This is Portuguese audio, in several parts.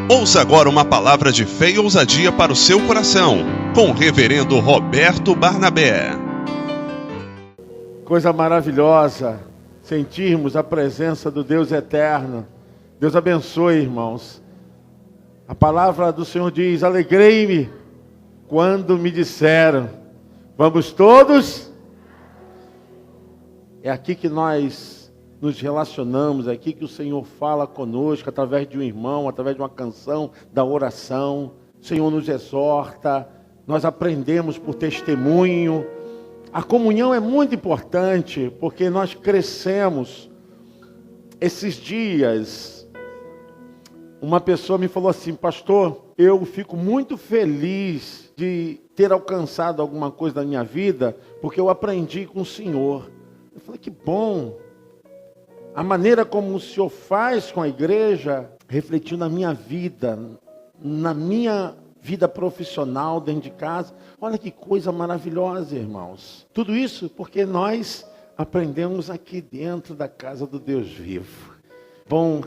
Ouça agora uma palavra de fé e ousadia para o seu coração, com o reverendo Roberto Barnabé. Coisa maravilhosa, sentirmos a presença do Deus eterno. Deus abençoe, irmãos. A palavra do Senhor diz: alegrei-me quando me disseram, vamos todos. É aqui que nós nos relacionamos, é aqui que o Senhor fala conosco, através de um irmão, através de uma canção, da oração. O Senhor nos exorta, nós aprendemos por testemunho. A comunhão é muito importante, porque nós crescemos. Esses dias, uma pessoa me falou assim: pastor, eu fico muito feliz de ter alcançado alguma coisa na minha vida, porque eu aprendi com o Senhor. Eu falei: que bom. A maneira como o Senhor faz com a igreja refletiu na minha vida, na minha vida profissional dentro de casa. Olha que coisa maravilhosa, irmãos. Tudo isso porque nós aprendemos aqui dentro da casa do Deus vivo. Bom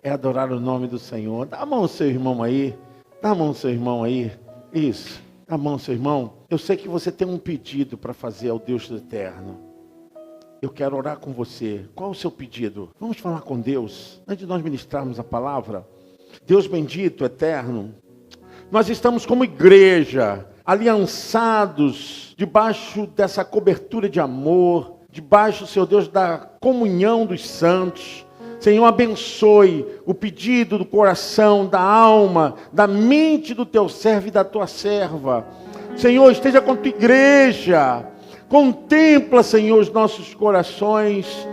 é adorar o nome do Senhor. Dá a mão ao seu irmão aí. Dá a mão ao seu irmão aí. Isso. Dá a mão ao seu irmão. Eu sei que você tem um pedido para fazer ao Deus eterno. Eu quero orar com você. Qual o seu pedido? Vamos falar com Deus. Antes de nós ministrarmos a palavra. Deus bendito, eterno. Nós estamos como igreja, aliançados, debaixo dessa cobertura de amor, debaixo, Senhor Deus, da comunhão dos santos. Senhor, abençoe o pedido do coração, da alma, da mente do teu servo e da tua serva. Senhor, esteja com a tua igreja. Contempla, Senhor, os nossos corações.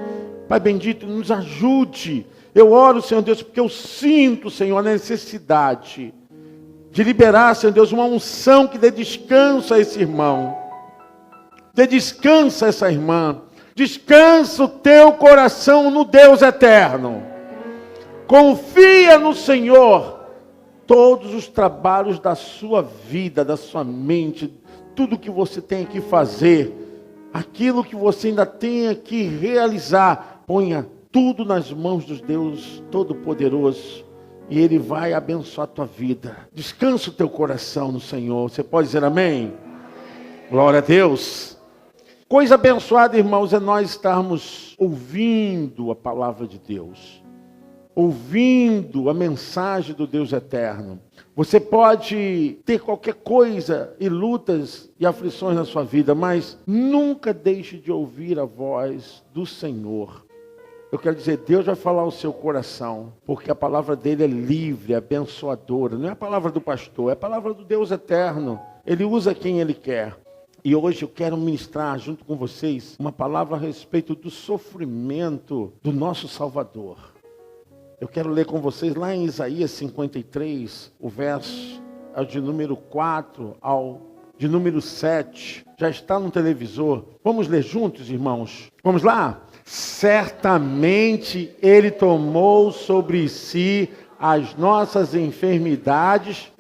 Pai bendito, nos ajude. Eu oro, Senhor Deus, porque eu sinto, Senhor, a necessidade de liberar, Senhor Deus, uma unção que dê descanso a esse irmão. Dê descanso a essa irmã. Descansa o teu coração no Deus eterno. Confia no Senhor. Todos os trabalhos da sua vida, da sua mente, tudo que você tem que fazer, aquilo que você ainda tem que realizar, ponha tudo nas mãos do Deus Todo-Poderoso. E Ele vai abençoar a tua vida. Descansa o teu coração no Senhor. Você pode dizer amém? Glória a Deus. Coisa abençoada, irmãos, é nós estarmos ouvindo a palavra de Deus. Ouvindo a mensagem do Deus eterno. Você pode ter qualquer coisa e lutas e aflições na sua vida, mas nunca deixe de ouvir a voz do Senhor. Eu quero dizer, Deus vai falar ao seu coração, porque a palavra dele é livre, é abençoadora. Não é a palavra do pastor, é a palavra do Deus eterno. Ele usa quem ele quer. E hoje eu quero ministrar junto com vocês uma palavra a respeito do sofrimento do nosso Salvador. Eu quero ler com vocês lá em Isaías 53, o verso de número 4 ao de número 7. Já está no televisor. Vamos ler juntos, irmãos? Vamos lá? Certamente Ele tomou sobre si as nossas enfermidades,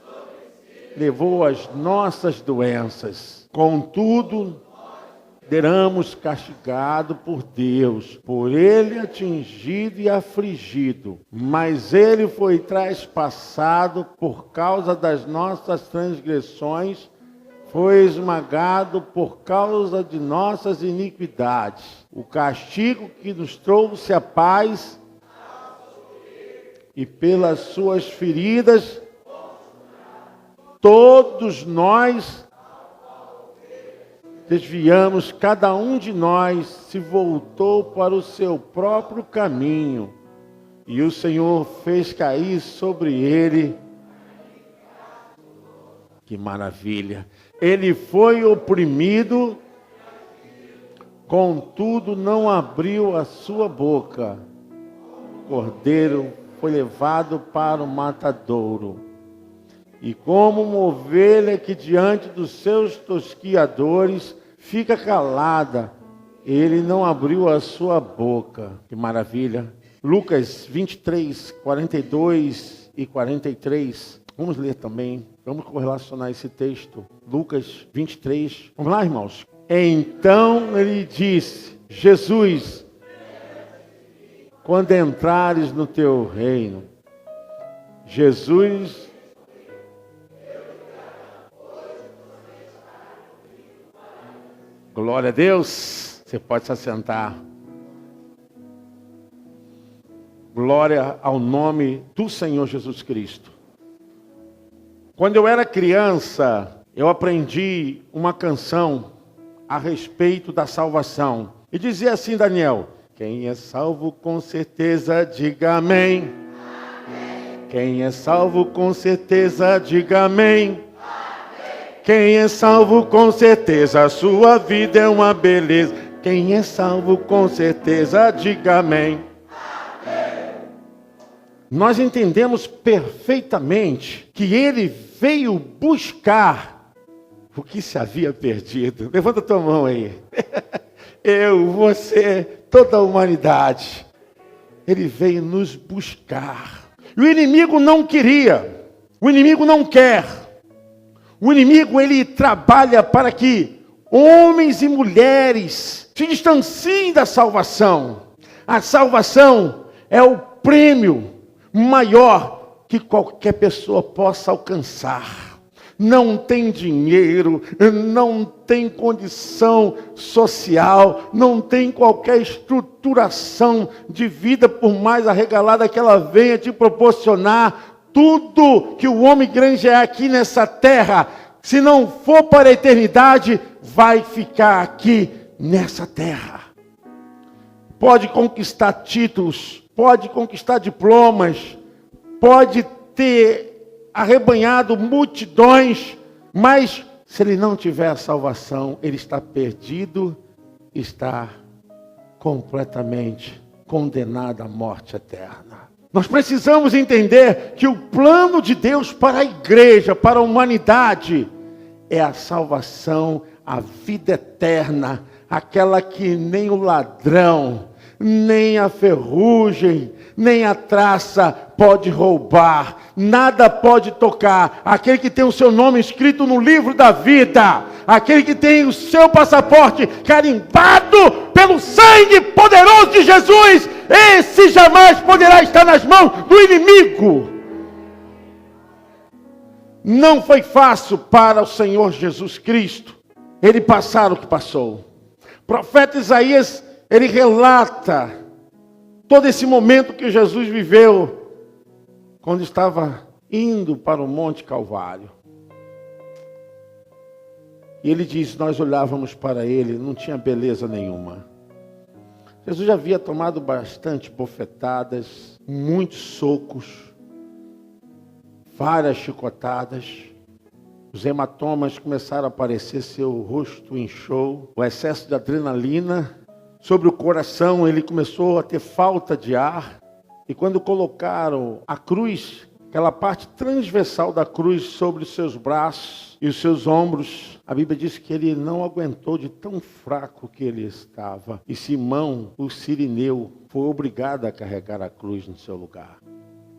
levou as nossas doenças. Contudo, éramos castigados por Deus, por Ele atingido e afligido. Mas Ele foi traspassado por causa das nossas transgressões, foi esmagado por causa de nossas iniquidades. O castigo que nos trouxe a paz, e pelas suas feridas, todos nós desviamos, cada um de nós se voltou para o seu próprio caminho, e o Senhor fez cair sobre ele. Que maravilha! Ele foi oprimido, contudo não abriu a sua boca. O cordeiro foi levado para o matadouro. E como uma ovelha que diante dos seus tosquiadores fica calada, ele não abriu a sua boca. Que maravilha! Lucas 23, 42 e 43. Vamos ler também. Vamos correlacionar esse texto. Lucas 23. Vamos lá, irmãos? Então ele disse: Jesus, quando entrares no teu reino, Jesus. Glória a Deus. Você pode se assentar. Glória ao nome do Senhor Jesus Cristo. Quando eu era criança, eu aprendi uma canção a respeito da salvação. E dizia assim, Daniel: quem é salvo com certeza, diga amém. Amém. Quem é salvo com certeza, diga amém. Amém. Quem é salvo com certeza, a sua vida é uma beleza. Quem é salvo com certeza, diga amém. Nós entendemos perfeitamente que ele veio buscar o que se havia perdido. Levanta a tua mão aí. Eu, você, toda a humanidade. Ele veio nos buscar. E o inimigo não queria. O inimigo não quer. O inimigo, ele trabalha para que homens e mulheres se distanciem da salvação. A salvação é o prêmio maior que qualquer pessoa possa alcançar. Não tem dinheiro, não tem condição social, não tem qualquer estruturação de vida, por mais arregalada que ela venha te proporcionar. Tudo que o homem granjear aqui nessa terra, se não for para a eternidade, vai ficar aqui nessa terra. Pode conquistar títulos, pode conquistar diplomas, pode ter arrebanhado multidões, mas se ele não tiver a salvação, ele está perdido, está completamente condenado à morte eterna. Nós precisamos entender que o plano de Deus para a igreja, para a humanidade, é a salvação, a vida eterna, aquela que nem o ladrão, nem a ferrugem, nem a traça pode roubar, nada pode tocar. Aquele que tem o seu nome escrito no livro da vida, aquele que tem o seu passaporte carimbado pelo sangue poderoso de Jesus, esse jamais poderá estar nas mãos do inimigo. Não foi fácil para o Senhor Jesus Cristo ele passar o que passou. O profeta Isaías, ele relata todo esse momento que Jesus viveu quando estava indo para o Monte Calvário. E ele diz, nós olhávamos para ele, não tinha beleza nenhuma. Jesus já havia tomado bastante bofetadas, muitos socos, várias chicotadas. Os hematomas começaram a aparecer, seu rosto inchou, o excesso de adrenalina. Sobre o coração, ele começou a ter falta de ar. E quando colocaram a cruz, aquela parte transversal da cruz sobre os seus braços e os seus ombros, a Bíblia diz que ele não aguentou de tão fraco que ele estava. E Simão, o sirineu, foi obrigado a carregar a cruz no seu lugar.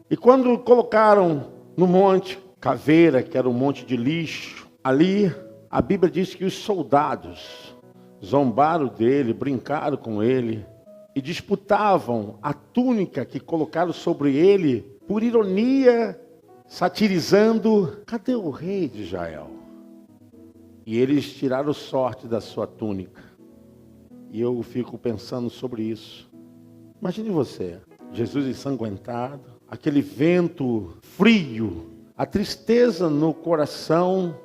E quando colocaram no monte Caveira, que era um monte de lixo, ali a Bíblia diz que os soldados zombaram dele, brincaram com ele e disputavam a túnica que colocaram sobre ele, por ironia, satirizando, cadê o rei de Israel? E eles tiraram sorte da sua túnica. E eu fico pensando sobre isso. Imagine você, Jesus ensanguentado, aquele vento frio, a tristeza no coração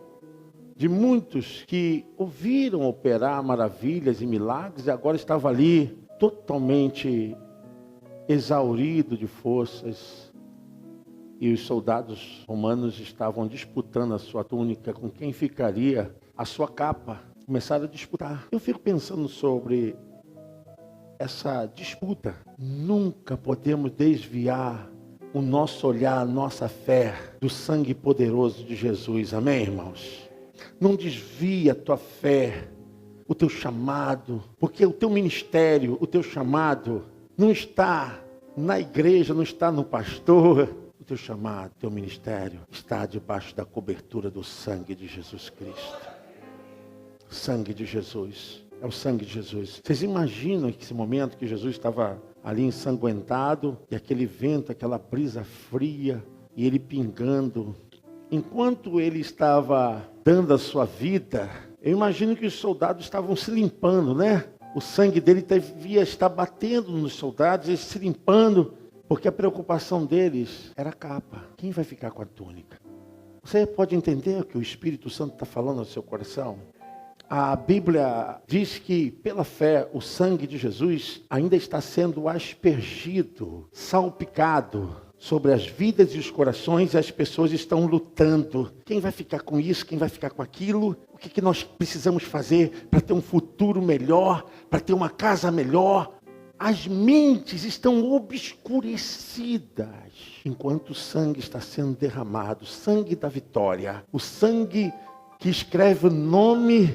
de muitos que ouviram operar maravilhas e milagres e agora estava ali totalmente exaurido de forças. E os soldados romanos estavam disputando a sua túnica com quem ficaria a sua capa. Começaram a disputar. Eu fico pensando sobre essa disputa. Nunca podemos desviar o nosso olhar, a nossa fé do sangue poderoso de Jesus. Amém, irmãos? Não desvia a tua fé, o teu chamado, porque o teu ministério, o teu chamado não está na igreja, não está no pastor. O teu chamado, o teu ministério está debaixo da cobertura do sangue de Jesus Cristo. Sangue de Jesus, é o sangue de Jesus. Vocês imaginam que esse momento que Jesus estava ali ensanguentado, e aquele vento, aquela brisa fria, e ele pingando. Enquanto ele estava dando a sua vida, eu imagino que os soldados estavam se limpando, né? O sangue dele devia estar batendo nos soldados, eles se limpando, porque a preocupação deles era a capa. Quem vai ficar com a túnica? Você pode entender o que o Espírito Santo está falando no seu coração? A Bíblia diz que, pela fé, o sangue de Jesus ainda está sendo aspergido, salpicado sobre as vidas e os corações, e as pessoas estão lutando. Quem vai ficar com isso? Quem vai ficar com aquilo? O que nós precisamos fazer para ter um futuro melhor, para ter uma casa melhor? As mentes estão obscurecidas, enquanto o sangue está sendo derramado, o sangue da vitória, o sangue que escreve o nome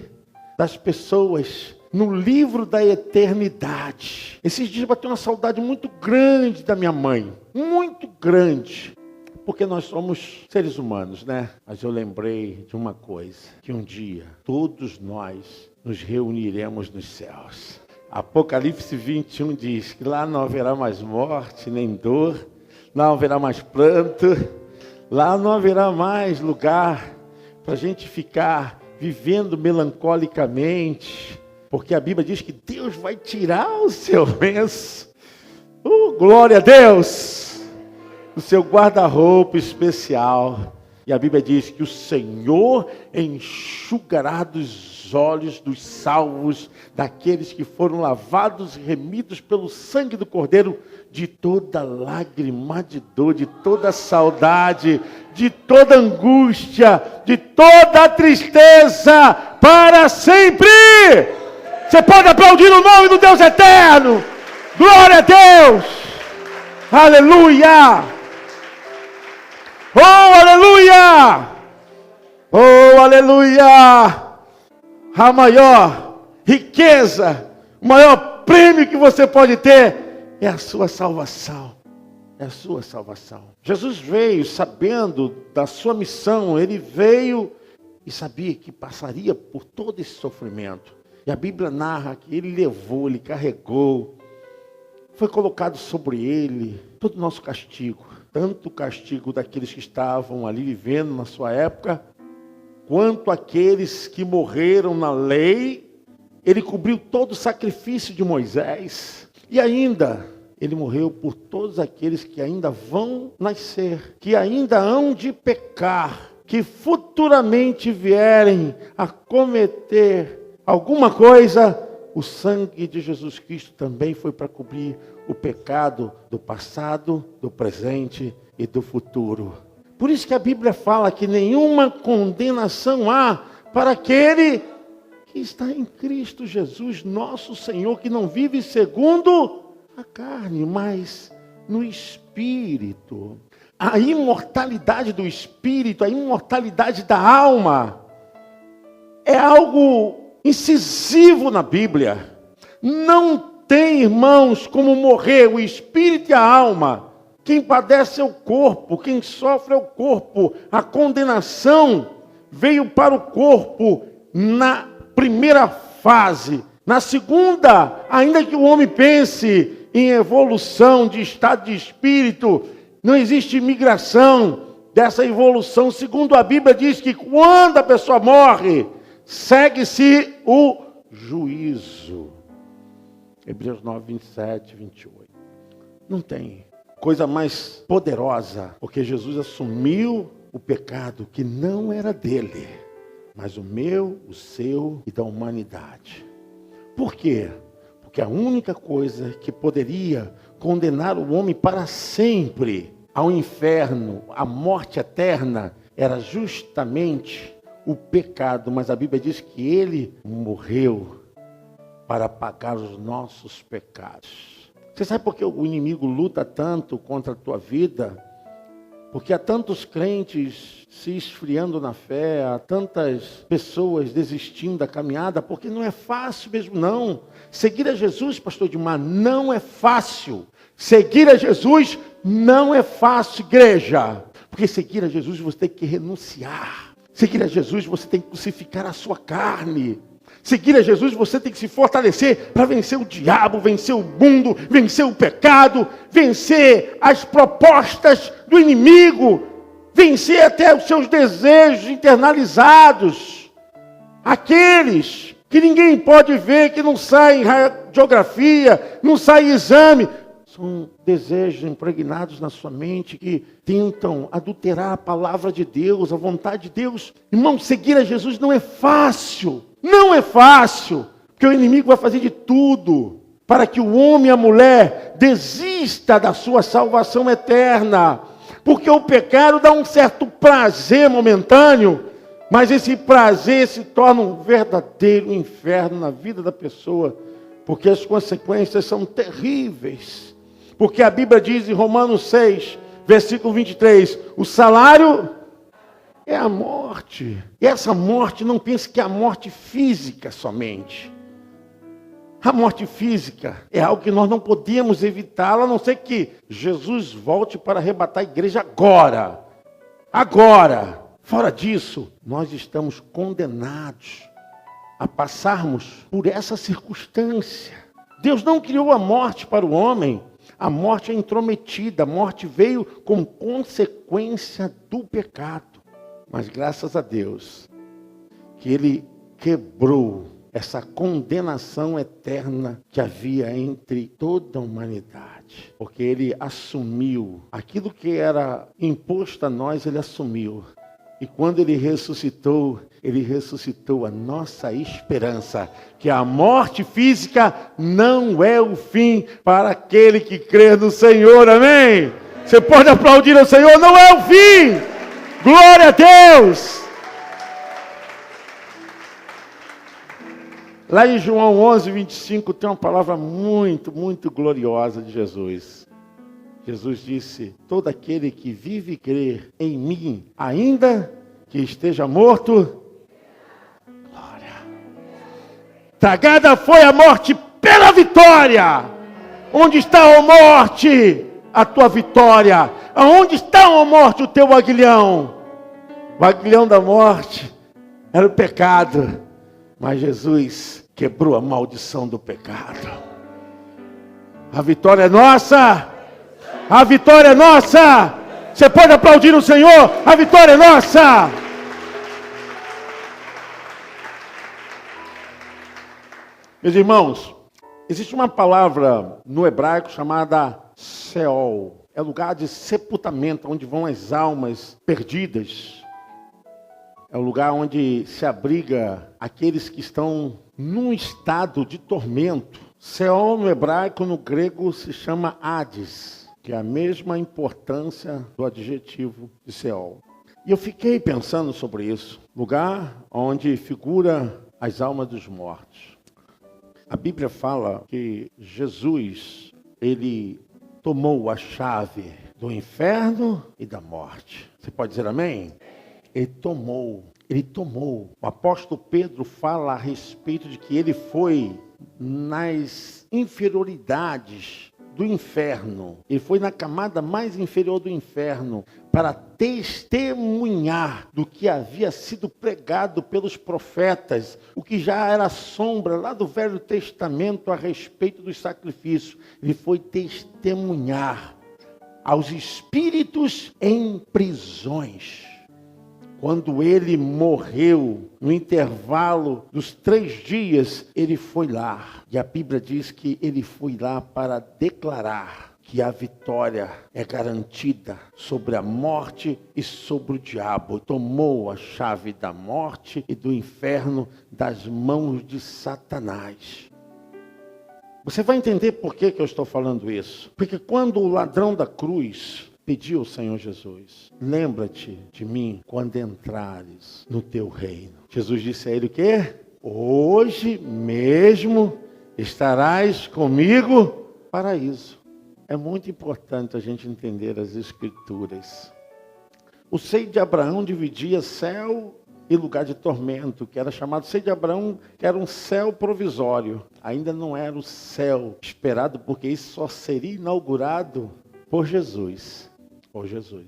das pessoas no livro da eternidade. Esses dias bateu uma saudade muito grande da minha mãe, muito grande, porque nós somos seres humanos, né? Mas eu lembrei de uma coisa, que um dia todos nós nos reuniremos nos céus. Apocalipse 21 diz que lá não haverá mais morte, nem dor, não haverá mais pranto, lá não haverá mais lugar para a gente ficar vivendo melancolicamente, porque a Bíblia diz que Deus vai tirar o seu lenço, glória a Deus, o seu guarda-roupa especial, e a Bíblia diz que o Senhor enxugará dos olhos dos salvos, daqueles que foram lavados e remidos pelo sangue do Cordeiro, de toda lágrima de dor, de toda saudade, de toda angústia, de toda tristeza, para sempre. Você pode aplaudir o nome do Deus eterno. Glória a Deus. Aleluia. Oh, aleluia. Oh, aleluia. A maior riqueza, o maior prêmio que você pode ter é a sua salvação. É a sua salvação. Jesus veio sabendo da sua missão. Ele veio e sabia que passaria por todo esse sofrimento. E a Bíblia narra que ele levou, ele carregou. Foi colocado sobre ele todo o nosso castigo. Tanto o castigo daqueles que estavam ali vivendo na sua época, quanto aqueles que morreram na lei. Ele cobriu todo o sacrifício de Moisés. E ainda, ele morreu por todos aqueles que ainda vão nascer, que ainda hão de pecar, que futuramente vierem a cometer alguma coisa. O sangue de Jesus Cristo também foi para cobrir o pecado do passado, do presente e do futuro. Por isso que a Bíblia fala que nenhuma condenação há para aquele que está em Cristo Jesus, nosso Senhor, que não vive segundo a carne, mas no Espírito. A imortalidade do Espírito, a imortalidade da alma, é algo incisivo na Bíblia. Não tem, irmãos, como morrer o Espírito e a alma. Quem padece é o corpo, quem sofre é o corpo. A condenação veio para o corpo na primeira fase. Na segunda, ainda que o homem pense em evolução de estado de espírito, não existe migração dessa evolução. Segundo a Bíblia diz que quando a pessoa morre, segue-se o juízo. Hebreus 9, 27, 28. Não tem coisa mais poderosa, porque Jesus assumiu o pecado que não era dele, mas o meu, o seu e da humanidade. Por quê? Porque a única coisa que poderia condenar o homem para sempre ao inferno, à morte eterna, era justamente o pecado. Mas a Bíblia diz que ele morreu para pagar os nossos pecados. Você sabe por que o inimigo luta tanto contra a tua vida? Porque há tantos crentes se esfriando na fé, há tantas pessoas desistindo da caminhada, porque não é fácil mesmo não. Seguir a Jesus, pastor Edmar, não é fácil. Seguir a Jesus não é fácil, igreja. Porque seguir a Jesus você tem que renunciar. Seguir a Jesus você tem que crucificar a sua carne. Seguir a Jesus você tem que se fortalecer para vencer o diabo, vencer o mundo, vencer o pecado, vencer as propostas do inimigo. vencer até os seus desejos internalizados, aqueles que ninguém pode ver, que não sai radiografia, não sai exame. São desejos impregnados na sua mente que tentam adulterar a palavra de Deus, a vontade de Deus. Irmão, seguir a Jesus não é fácil. Não é fácil. Porque o inimigo vai fazer de tudo para que o homem e a mulher desista da sua salvação eterna. Porque o pecado dá um certo prazer momentâneo, mas esse prazer se torna um verdadeiro inferno na vida da pessoa, porque as consequências são terríveis. Porque a Bíblia diz em Romanos 6, versículo 23, o salário é a morte. E essa morte, não pense que é a morte física somente. A morte física é algo que nós não podemos evitar, a não ser que Jesus volte para arrebatar a igreja agora. Agora. Fora disso, nós estamos condenados a passarmos por essa circunstância. Deus não criou a morte para o homem. A morte é intrometida. A morte veio como consequência do pecado. Mas graças a Deus que Ele quebrou essa condenação eterna que havia entre toda a humanidade. Porque Ele assumiu aquilo que era imposto a nós, Ele assumiu. E quando Ele ressuscitou a nossa esperança, que a morte física não é o fim para aquele que crê no Senhor, amém? Você pode aplaudir ao Senhor, não é o fim! Glória a Deus! Lá em João 11, 25, tem uma palavra muito, muito gloriosa de Jesus. Jesus disse, todo aquele que vive e crê em mim, ainda que esteja morto, glória. Tragada foi a morte pela vitória. Onde está, ó morte, a tua vitória? Aonde está, ó morte, o teu aguilhão? O aguilhão da morte era o pecado, mas Jesus quebrou a maldição do pecado. A vitória é nossa. A vitória é nossa! Você pode aplaudir o Senhor? A vitória é nossa! Meus irmãos, existe uma palavra no hebraico chamada Seol. É lugar de sepultamento, onde vão as almas perdidas. É o lugar onde se abriga aqueles que estão num estado de tormento. Seol no hebraico, no grego, se chama Hades, que é a mesma importância do adjetivo de Seol. E eu fiquei pensando sobre isso. Lugar onde figura as almas dos mortos. A Bíblia fala que Jesus, Ele tomou a chave do inferno e da morte. Você pode dizer amém? Ele tomou. O apóstolo Pedro fala a respeito de que ele foi nas inferioridades do inferno. Ele foi na camada mais inferior do inferno para testemunhar do que havia sido pregado pelos profetas, o que já era sombra lá do Velho Testamento a respeito dos sacrifícios. Ele foi testemunhar aos espíritos em prisões. Quando ele morreu, no intervalo dos 3 dias, ele foi lá. E a Bíblia diz que ele foi lá para declarar que a vitória é garantida sobre a morte e sobre o diabo. Tomou a chave da morte e do inferno das mãos de Satanás. Você vai entender por que eu estou falando isso. Porque quando o ladrão da cruz pediu ao Senhor Jesus, lembra-te de mim quando entrares no teu reino. Jesus disse a ele o quê? Hoje mesmo estarás comigo no paraíso. É muito importante a gente entender as Escrituras. O seio de Abraão dividia céu e lugar de tormento, que era chamado seio de Abraão, que era um céu provisório. Ainda não era o céu esperado, porque isso só seria inaugurado por Jesus.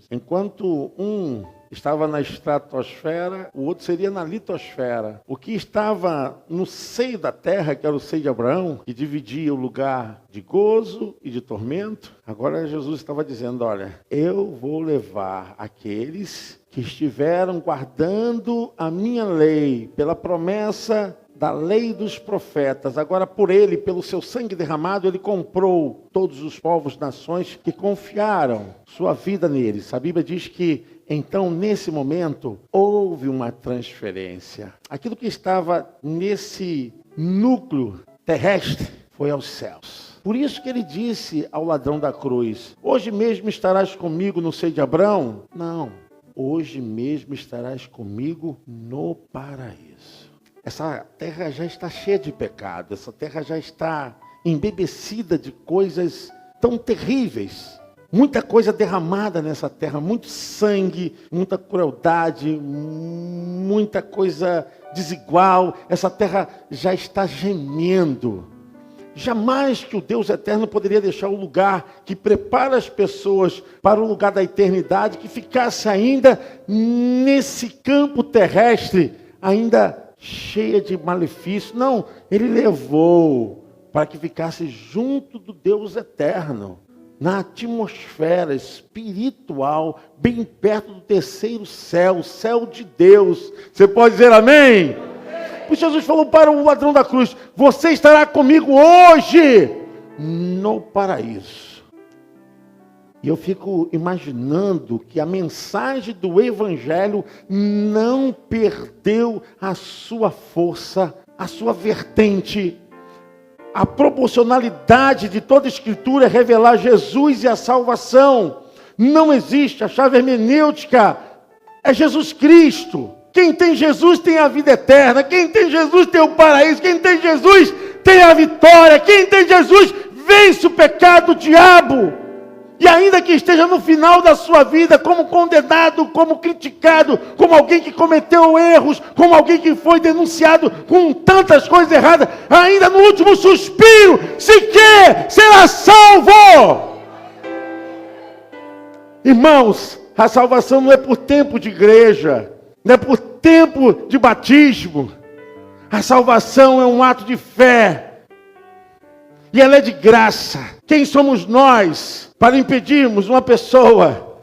Enquanto um estava na estratosfera, o outro seria na litosfera. O que estava no seio da terra, que era o seio de Abraão, que dividia o lugar de gozo e de tormento, agora Jesus estava dizendo, olha, eu vou levar aqueles que estiveram guardando a minha lei, pela promessa da lei dos profetas. Agora por ele, pelo seu sangue derramado, ele comprou todos os povos, nações que confiaram sua vida neles. A Bíblia diz que, então, nesse momento, houve uma transferência. Aquilo que estava nesse núcleo terrestre foi aos céus. Por isso que ele disse ao ladrão da cruz, hoje mesmo estarás comigo no seio de Abraão? Não, hoje mesmo estarás comigo no paraíso. Essa terra já está cheia de pecado, essa terra já está embebecida de coisas tão terríveis. Muita coisa derramada nessa terra, muito sangue, muita crueldade, muita coisa desigual. Essa terra já está gemendo. Jamais que o Deus eterno poderia deixar o lugar que prepara as pessoas para o lugar da eternidade, que ficasse ainda nesse campo terrestre, ainda cheia de malefício. Não, ele levou para que ficasse junto do Deus eterno, na atmosfera espiritual, bem perto do terceiro céu, o céu de Deus. Você pode dizer amém? Pois Jesus falou para o ladrão da cruz, você estará comigo hoje no paraíso. E eu fico imaginando que a mensagem do Evangelho não perdeu a sua força, a sua vertente. A proporcionalidade de toda a Escritura é revelar Jesus e a salvação. Não existe, a chave hermenêutica é Jesus Cristo. Quem tem Jesus tem a vida eterna. Quem tem Jesus tem o paraíso. Quem tem Jesus tem a vitória. Quem tem Jesus vence o pecado, o diabo. E ainda que esteja no final da sua vida como condenado, como criticado, como alguém que cometeu erros, como alguém que foi denunciado com tantas coisas erradas, ainda no último suspiro, sequer será salvo. Irmãos, a salvação não é por tempo de igreja, não é por tempo de batismo. A salvação é um ato de fé. E ela é de graça. Quem somos nós para impedirmos uma pessoa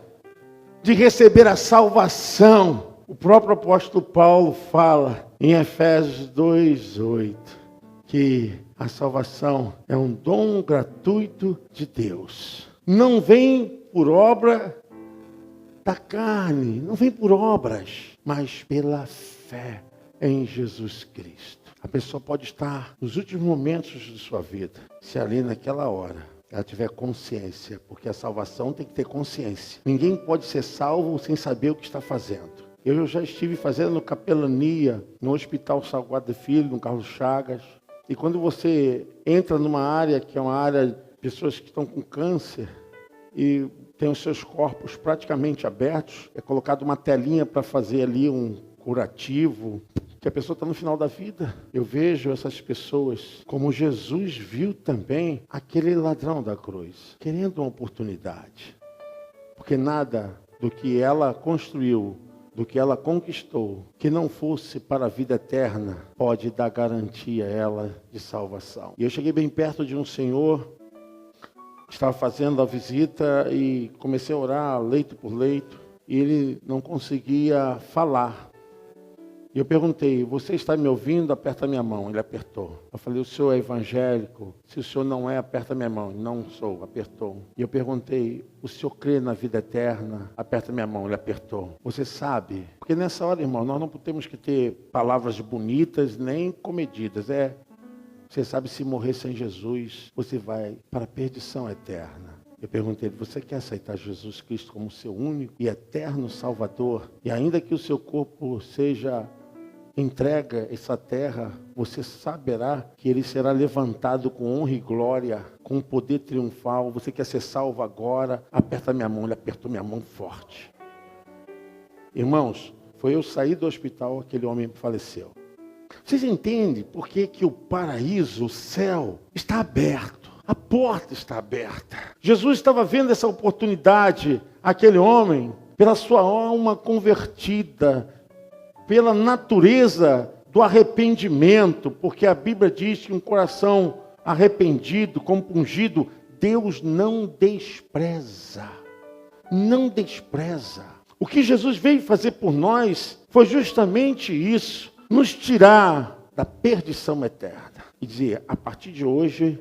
de receber a salvação? O próprio apóstolo Paulo fala em Efésios 2:8 que a salvação é um dom gratuito de Deus. Não vem por obra da carne, não vem por obras, mas pela fé em Jesus Cristo. A pessoa pode estar nos últimos momentos de sua vida, se ali naquela hora ela tiver consciência, porque a salvação tem que ter consciência. Ninguém pode ser salvo sem saber o que está fazendo. Eu já estive fazendo capelania no Hospital Salgado Filho, no Carlos Chagas, e quando você entra numa área que é uma área de pessoas que estão com câncer e tem os seus corpos praticamente abertos, é colocado uma telinha para fazer ali um curativo, que a pessoa está no final da vida. Eu vejo essas pessoas como Jesus viu também aquele ladrão da cruz, querendo uma oportunidade. Porque nada do que ela construiu, do que ela conquistou, que não fosse para a vida eterna, pode dar garantia a ela de salvação. E eu cheguei bem perto de um senhor, estava fazendo a visita e comecei a orar leito por leito, e ele não conseguia falar. E eu perguntei, você está me ouvindo? Aperta minha mão. Ele apertou. Eu falei, o senhor é evangélico? Se o senhor não é, aperta minha mão. Não sou, apertou. E eu perguntei, o senhor crê na vida eterna? Aperta minha mão. Ele apertou. Você sabe? Porque nessa hora, irmão, nós não temos que ter palavras bonitas nem comedidas. Você sabe, se morrer sem Jesus, você vai para a perdição eterna. Eu perguntei, você quer aceitar Jesus Cristo como seu único e eterno Salvador? E ainda que o seu corpo seja entrega essa terra, você saberá que ele será levantado com honra e glória, com poder triunfal. Você quer ser salvo agora? Aperta minha mão. Ele apertou minha mão forte. Irmãos, foi eu sair do hospital, aquele homem faleceu. Vocês entendem por que o paraíso, o céu, está aberto? A porta está aberta. Jesus estava vendo essa oportunidade, aquele homem, pela sua alma convertida, pela natureza do arrependimento, porque a Bíblia diz que um coração arrependido, compungido, Deus não despreza. Não despreza. O que Jesus veio fazer por nós foi justamente isso, nos tirar da perdição eterna e dizer, a partir de hoje,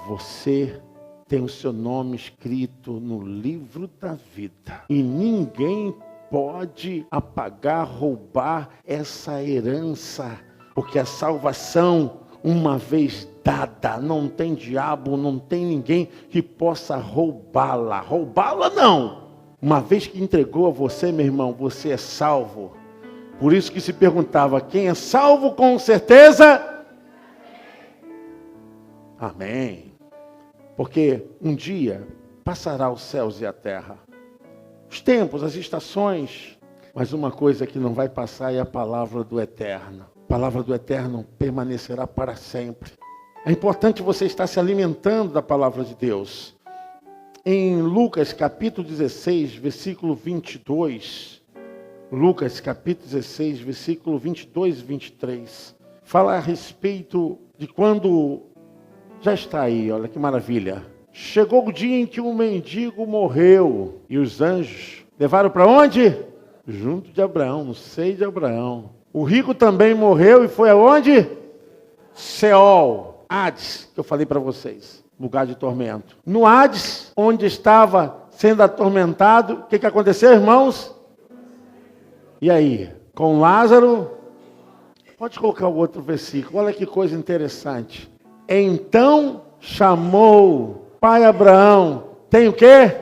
você tem o seu nome escrito no livro da vida. E ninguém pode apagar, roubar essa herança, porque a salvação, uma vez dada, não tem diabo, não tem ninguém que possa roubá-la. Roubá-la não! Uma vez que entregou a você, meu irmão, você é salvo. Por isso que se perguntava, quem é salvo com certeza? Amém. Porque um dia passará os céus e a terra. Os tempos, as estações. Mas uma coisa que não vai passar é a palavra do Eterno. A palavra do Eterno permanecerá para sempre. É importante você estar se alimentando da palavra de Deus. Em Lucas capítulo 16, versículo 22... Lucas capítulo 16, versículo 22 e 23, fala a respeito de quando, já está aí, olha que maravilha. Chegou o dia em que um mendigo morreu e os anjos levaram para onde? Junto de Abraão, no seio de Abraão. O rico também morreu e foi aonde? Seol, Hades, que eu falei para vocês, lugar de tormento. No Hades, onde estava sendo atormentado, o que aconteceu, irmãos? E aí, com Lázaro, pode colocar o outro versículo, olha que coisa interessante. Então chamou pai Abraão, tem o quê?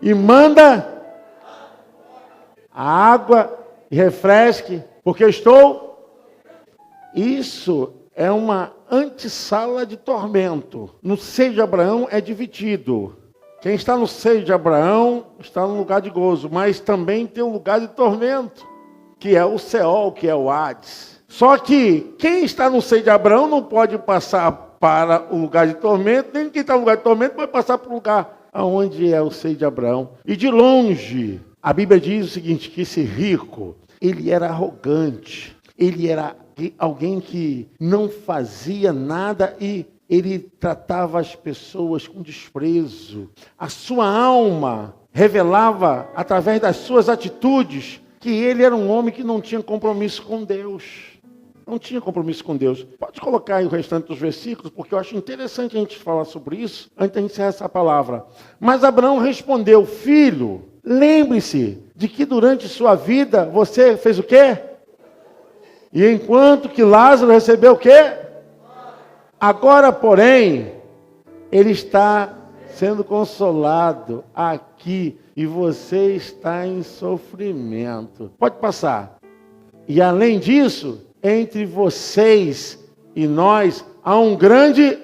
E manda a água e refresque, porque eu estou. Isso é uma antessala de tormento. No seio de Abraão é dividido. Quem está no seio de Abraão está no lugar de gozo, mas também tem um lugar de tormento, que é o Seol, que é o Hades. Só que quem está no seio de Abraão não pode passar para o lugar de tormento, nem quem está no lugar de tormento pode passar para o lugar onde é o seio de Abraão. E de longe, a Bíblia diz o seguinte, que esse rico, ele era arrogante, ele era alguém que não fazia nada e ele tratava as pessoas com desprezo. A sua alma revelava, através das suas atitudes, que ele era um homem que não tinha compromisso com Deus. Não tinha compromisso com Deus. Pode colocar aí o restante dos versículos, porque eu acho interessante a gente falar sobre isso, antes de encerrar essa palavra. Mas Abraão respondeu, filho, lembre-se de que durante sua vida você fez o quê? E enquanto que Lázaro recebeu o quê? Agora, porém, ele está sendo consolado aqui e você está em sofrimento. Pode passar. E além disso, entre vocês e nós há um grande...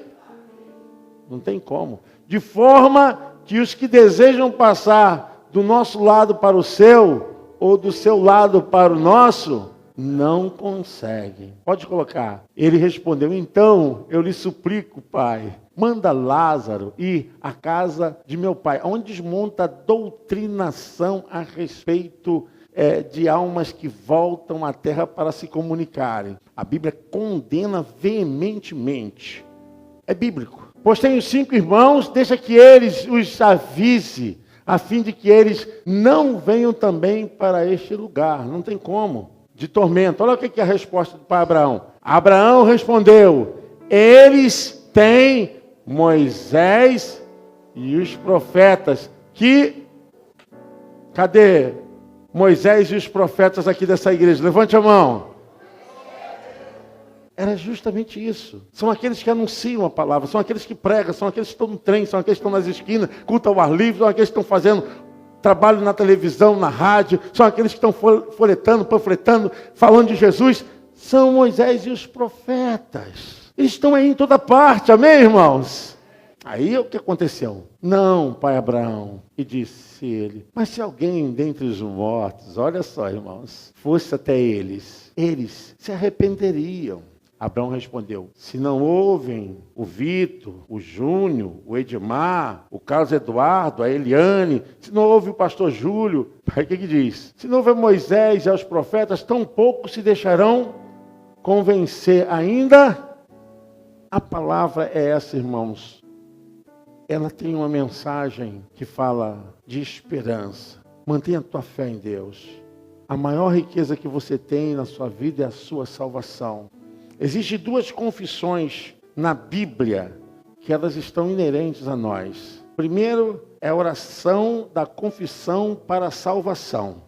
Não tem como. De forma que os que desejam passar do nosso lado para o seu, ou do seu lado para o nosso... não conseguem. Pode colocar. Ele respondeu, então eu lhe suplico, pai, manda Lázaro ir à casa de meu pai, onde desmonta a doutrinação a respeito de almas que voltam à terra para se comunicarem. A Bíblia condena veementemente. É bíblico. Pois tenho 5 irmãos, deixa que eles os avise, a fim de que eles não venham também para este lugar. Não tem como. De tormento. Olha o que é a resposta para Abraão. Abraão respondeu, eles têm Moisés e os profetas. Cadê Moisés e os profetas aqui dessa igreja? Levante a mão. Era justamente isso. São aqueles que anunciam a palavra, são aqueles que pregam, são aqueles que estão no trem, são aqueles que estão nas esquinas, culto ao ar livre, são aqueles que estão fazendo trabalho na televisão, na rádio, são aqueles que estão folhetando, panfletando, falando de Jesus, são Moisés e os profetas. Eles estão aí em toda parte, amém, irmãos? Aí o que aconteceu? Não, pai Abraão, e disse ele, mas se alguém dentre os mortos, olha só, irmãos, fosse até eles se arrependeriam Abraão respondeu: se não ouvem o Vitor, o Júnior, o Edmar, o Carlos Eduardo, a Eliane, se não ouve o pastor Júlio, aí o que diz? Se não ouve Moisés e aos profetas, tão pouco se deixarão convencer ainda. A palavra é essa, irmãos. Ela tem uma mensagem que fala de esperança. Mantenha a tua fé em Deus. A maior riqueza que você tem na sua vida é a sua salvação. Existem duas confissões na Bíblia que elas estão inerentes a nós. Primeiro é a oração da confissão para a salvação.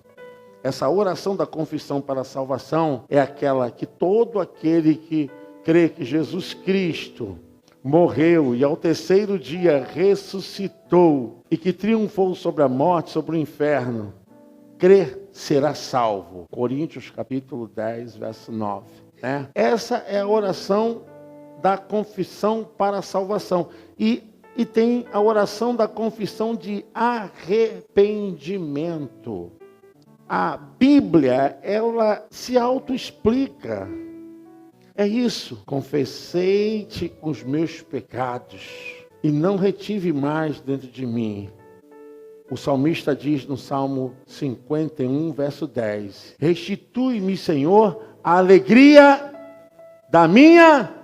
Essa oração da confissão para a salvação é aquela que todo aquele que crê que Jesus Cristo morreu e ao terceiro dia ressuscitou e que triunfou sobre a morte, sobre o inferno, crê será salvo. Coríntios capítulo 10, verso 9. Essa é a oração da confissão para a salvação. E tem a oração da confissão de arrependimento. A Bíblia, ela se autoexplica. É isso. Confessei-te os meus pecados e não retive mais dentro de mim. O salmista diz no Salmo 51, verso 10. Restitui-me, Senhor, a alegria da minha...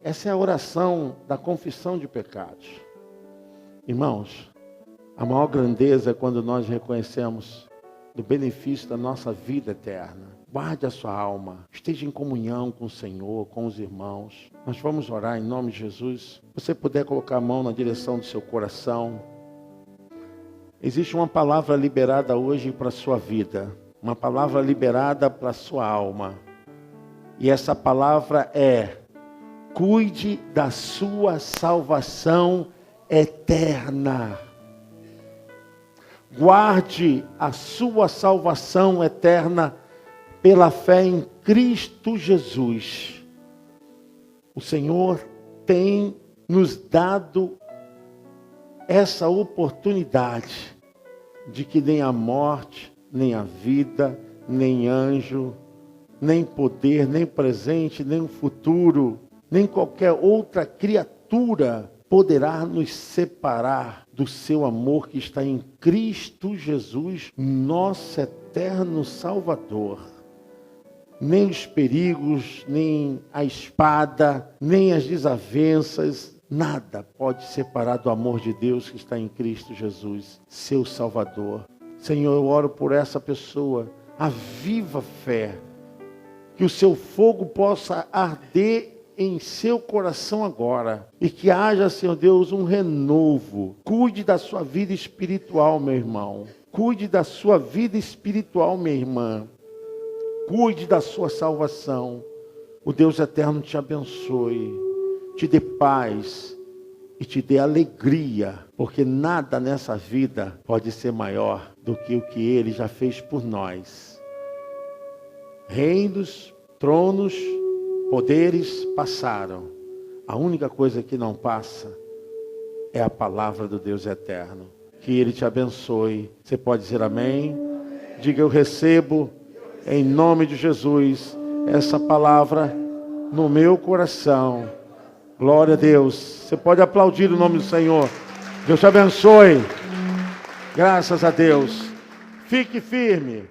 Essa é a oração da confissão de pecados. Irmãos, a maior grandeza é quando nós reconhecemos do benefício da nossa vida eterna. Guarde a sua alma, esteja em comunhão com o Senhor, com os irmãos. Nós vamos orar em nome de Jesus. Se você puder colocar a mão na direção do seu coração. Existe uma palavra liberada hoje para a sua vida. Uma palavra liberada para a sua alma. E essa palavra é: cuide da sua salvação eterna. Guarde a sua salvação eterna pela fé em Cristo Jesus. O Senhor tem nos dado essa oportunidade de que nem a morte, nem a vida, nem anjo, nem poder, nem presente, nem o futuro, nem qualquer outra criatura poderá nos separar do seu amor que está em Cristo Jesus, nosso eterno Salvador. Nem os perigos, nem a espada, nem as desavenças, nada pode separar do amor de Deus que está em Cristo Jesus, seu Salvador. Senhor, eu oro por essa pessoa, a viva fé, que o seu fogo possa arder em seu coração agora, e que haja, Senhor Deus, um renovo. Cuide da sua vida espiritual, meu irmão. Cuide da sua vida espiritual, minha irmã. Cuide da sua salvação. O Deus eterno te abençoe, te dê paz e te dê alegria, porque nada nessa vida pode ser maior do que o que Ele já fez por nós. Reinos, tronos, poderes passaram. A única coisa que não passa é a palavra do Deus eterno. Que Ele te abençoe. Você pode dizer amém? Diga: eu recebo em nome de Jesus essa palavra no meu coração. Glória a Deus. Você pode aplaudir o nome do Senhor. Deus te abençoe. Graças a Deus. Fique firme.